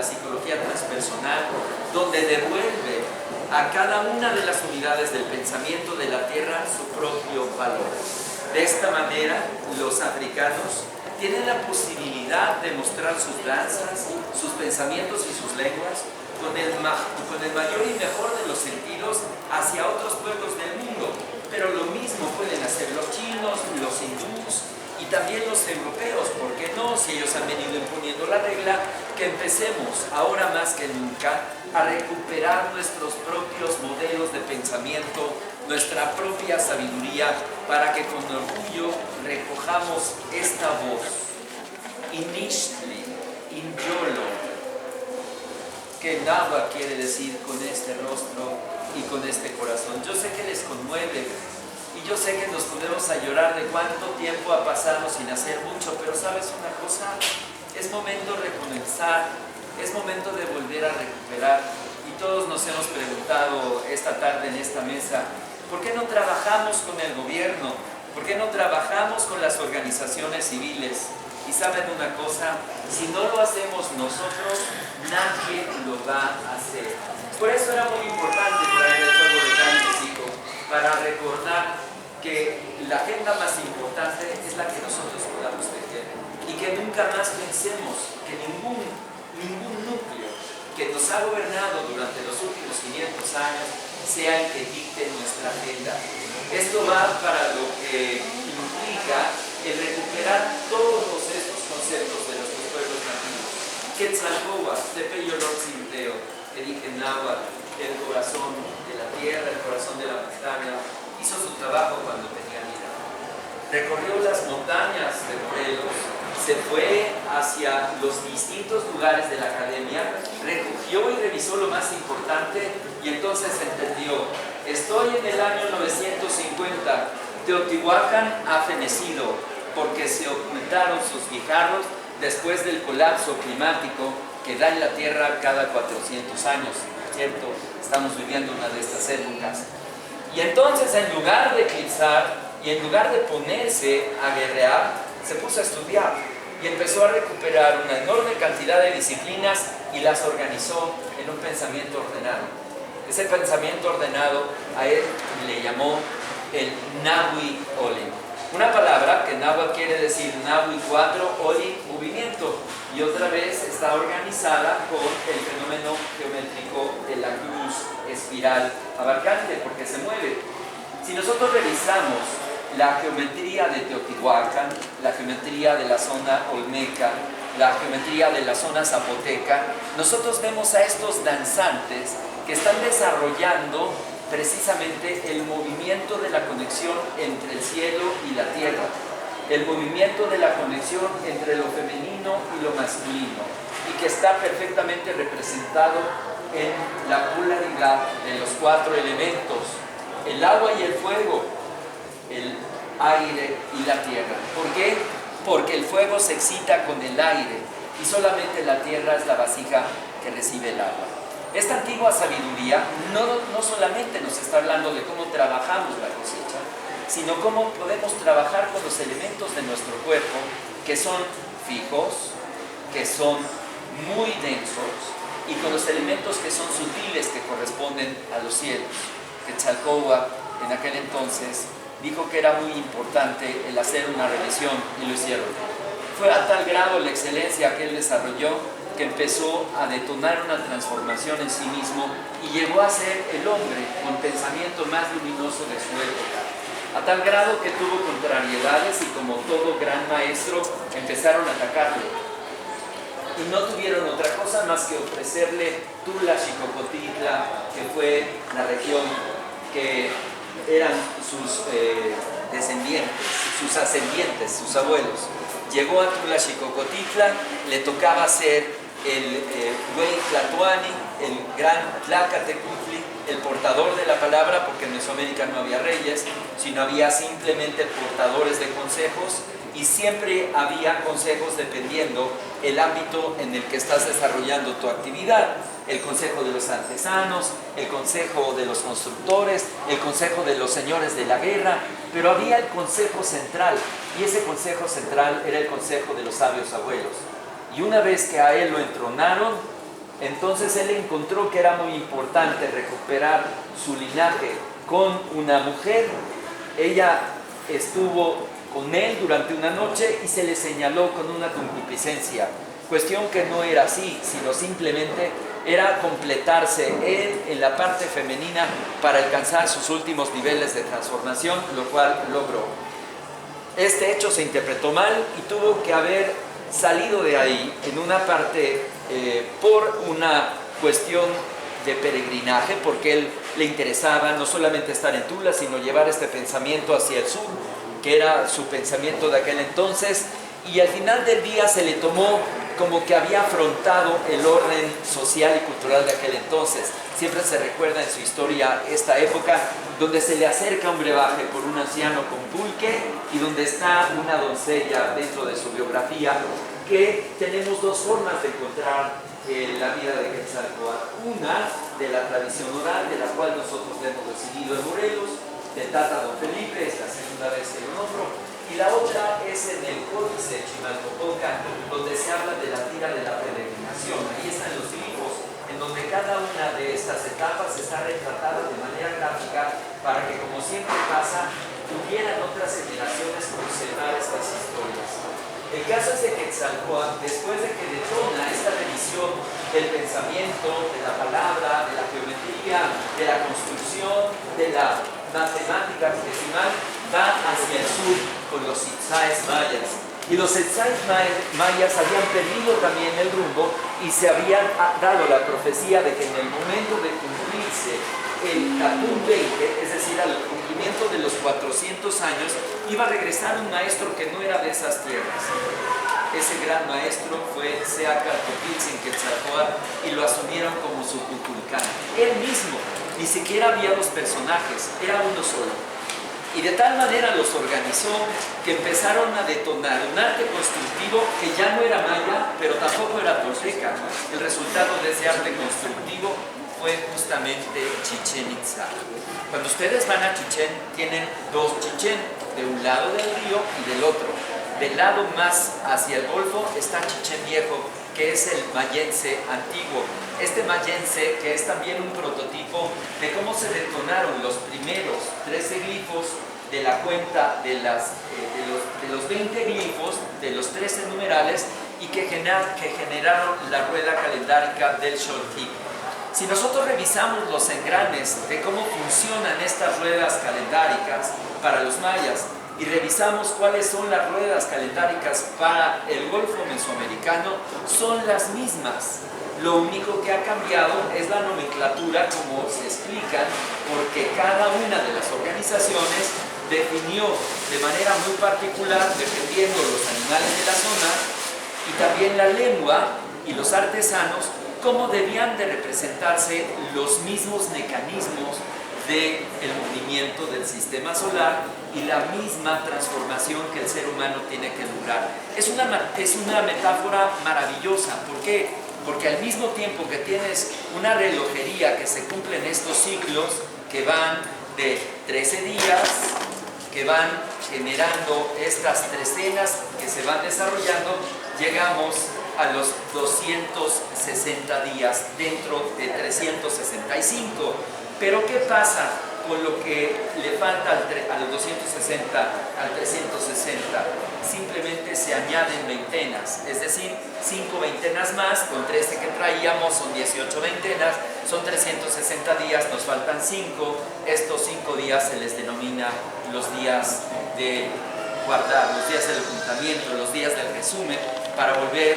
la psicología transpersonal, donde devuelve a cada una de las unidades del pensamiento de la Tierra su propio valor. De esta manera, los africanos tienen la posibilidad de mostrar sus danzas, sus pensamientos y sus lenguas con el mayor y mejor de los sentidos hacia otros pueblos del mundo. Pero lo mismo pueden hacer los chinos, los hindús y también los europeos. ¿Por qué no? Si ellos han venido imponiendo la regla, que empecemos ahora más que nunca a recuperar nuestros propios modelos de pensamiento, nuestra propia sabiduría, para que con orgullo recojamos esta voz, Inishli, Inyolo, que Nahua quiere decir con este rostro y con este corazón. Yo sé que les conmueve y yo sé que nos ponemos a llorar de cuánto tiempo ha pasado sin hacer mucho, pero ¿sabes una cosa? Es momento de recomenzar, es momento de volver a recuperar. Y todos nos hemos preguntado esta tarde en esta mesa, ¿por qué no trabajamos con el gobierno? ¿Por qué no trabajamos con las organizaciones civiles? Y saben una cosa, si no lo hacemos nosotros, nadie lo va a hacer. Por eso era muy importante traer el juego de Cáliz, para recordar que la agenda más importante es la que nosotros podamos tejer. Y que nunca más pensemos que ningún núcleo que nos ha gobernado durante los últimos 500 años sea el que dicte nuestra agenda. Esto va para lo que implica el recuperar todos estos conceptos de nuestros pueblos nativos. Quetzalcóatl, Tepeyolotl, que dije en Náhuatl, el corazón de la tierra, el corazón de la montaña, hizo su trabajo cuando tenía vida. Recorrió las montañas de Morelos, se fue hacia los distintos lugares de la academia, recogió y revisó lo más importante y entonces entendió: estoy en el año 950, Teotihuacán ha fenecido porque se ocultaron sus guijarros después del colapso climático que da en la Tierra cada 400 años, ¿cierto? Estamos viviendo una de estas épocas. Y entonces, en lugar de eclipsar y en lugar de ponerse a guerrear, se puso a estudiar y empezó a recuperar una enorme cantidad de disciplinas y las organizó en un pensamiento ordenado. Ese pensamiento ordenado a él le llamó el Nahui Oli. Una palabra que Náhuatl quiere decir Nahui 4, Oli, movimiento. Y otra vez está organizada con el fenómeno geométrico de la cruz espiral abarcante, porque se mueve. Si nosotros revisamos la geometría de Teotihuacán, la geometría de la zona olmeca, la geometría de la zona zapoteca, nosotros vemos a estos danzantes que están desarrollando precisamente el movimiento de la conexión entre el cielo y la tierra, el movimiento de la conexión entre lo femenino y lo masculino, y que está perfectamente representado en la polaridad de los 4 elementos: el agua y el fuego, el aire y la tierra. ¿Por qué? Porque el fuego se excita con el aire y solamente la tierra es la vasija que recibe el agua. Esta antigua sabiduría no solamente nos está hablando de cómo trabajamos la cosecha, sino cómo podemos trabajar con los elementos de nuestro cuerpo que son fijos, que son muy densos, y con los elementos que son sutiles, que corresponden a los cielos. Quetzalcóatl en aquel entonces dijo que era muy importante el hacer una revisión, y lo hicieron. Fue a tal grado la excelencia que él desarrolló que empezó a detonar una transformación en sí mismo y llegó a ser el hombre con pensamiento más luminoso de su época, a tal grado que tuvo contrariedades y, como todo gran maestro, empezaron a atacarlo. Y no tuvieron otra cosa más que ofrecerle Tula Xicocotitla, que fue la región que eran sus descendientes, sus ascendientes, sus abuelos. Llegó a Tula Xicocotitla, le tocaba ser el Güey Tlatoani, el gran Tlacatecutli, el portador de la palabra, porque en Mesoamérica no había reyes, sino había simplemente portadores de consejos, y siempre había consejos dependiendo el ámbito en el que estás desarrollando tu actividad. El consejo de los artesanos, el consejo de los constructores, el consejo de los señores de la guerra, pero había el consejo central, y ese consejo central era el consejo de los sabios abuelos. Y una vez que a él lo entronaron, Entonces él encontró que era muy importante recuperar su linaje con una mujer. Ella estuvo con él durante una noche y se le señaló con una concupiscencia. Cuestión que no era así, sino simplemente era completarse él en la parte femenina para alcanzar sus últimos niveles de transformación, lo cual logró. Este hecho se interpretó mal y tuvo que haber salido de ahí en una parte por una cuestión de peregrinaje, porque él le interesaba no solamente estar en Tula, sino llevar este pensamiento hacia el sur, que era su pensamiento de aquel entonces, y al final del día se le tomó como que había afrontado el orden social y cultural de aquel entonces. Siempre se recuerda en su historia esta época donde se le acerca un brebaje por un anciano con pulque y donde está una doncella dentro de su biografía, que tenemos dos formas de encontrar la vida de Quetzalcóatl. Una de la tradición oral, de la cual nosotros hemos recibido en Morelos, de Tata Don Felipe, es la segunda vez que lo nombro, y la otra es en el Códice Chimalpopoca, donde se habla de la tira de la peregrinación. Ahí están los glifos, en donde cada una de estas etapas está retratada de manera gráfica para que, como siempre pasa, tuvieran otras generaciones conservar estas historias. El caso es de Quetzalcóatl, después de que detona esta revisión del pensamiento, de la palabra, de la geometría, de la construcción, de la matemática decimal, va hacia el sur con los Itzáes mayas. Y los Itzáes mayas habían perdido también el rumbo y se habían dado la profecía de que en el momento de cumplirse el Catún 20, es decir, al cumplimiento de los 400 años, iba a regresar un maestro que no era de esas tierras. Ese gran maestro fue Seacaltopiltzin Quetzalcóatl y lo asumieron como su Kukulcán. Él mismo, ni siquiera había dos personajes, era uno solo. Y de tal manera los organizó que empezaron a detonar un arte constructivo que ya no era maya, pero tampoco era tolteca. El resultado de ese arte constructivo fue justamente Chichén Itzá. Cuando ustedes van a Chichén, tienen dos Chichén, de un lado del río y del otro. Del lado más hacia el golfo está Chichén Viejo, que es el mayense antiguo. Este mayense, que es también un prototipo de cómo se detonaron los primeros 13 glifos de la cuenta de los 20 glifos, de los 13 numerales, y que generaron la rueda calendárica del Xoltip. Si nosotros revisamos los engranes de cómo funcionan estas ruedas calendáricas para los mayas y revisamos cuáles son las ruedas calendáricas para el Golfo Mesoamericano, son las mismas. Lo único que ha cambiado es la nomenclatura, como se explican, porque cada una de las organizaciones definió de manera muy particular, dependiendo los animales de la zona, y también la lengua y los artesanos, cómo debían de representarse los mismos mecanismos del movimiento del sistema solar y la misma transformación que el ser humano tiene que lograr. Es una metáfora maravillosa. ¿Por qué? Porque al mismo tiempo que tienes una relojería que se cumple en estos ciclos, que van de 13 días, que van generando estas trecenas que se van desarrollando, llegamos a los 260 días dentro de 365. Pero ¿qué pasa con lo que le falta a los 260 al 360? Simplemente se añaden veintenas, es decir, 5 veintenas más, con 13 que traíamos son 18 veintenas, son 360 días, nos faltan 5. Estos 5 días se les denomina los días de guardar, los días del ocultamiento, los días del resumen, para volver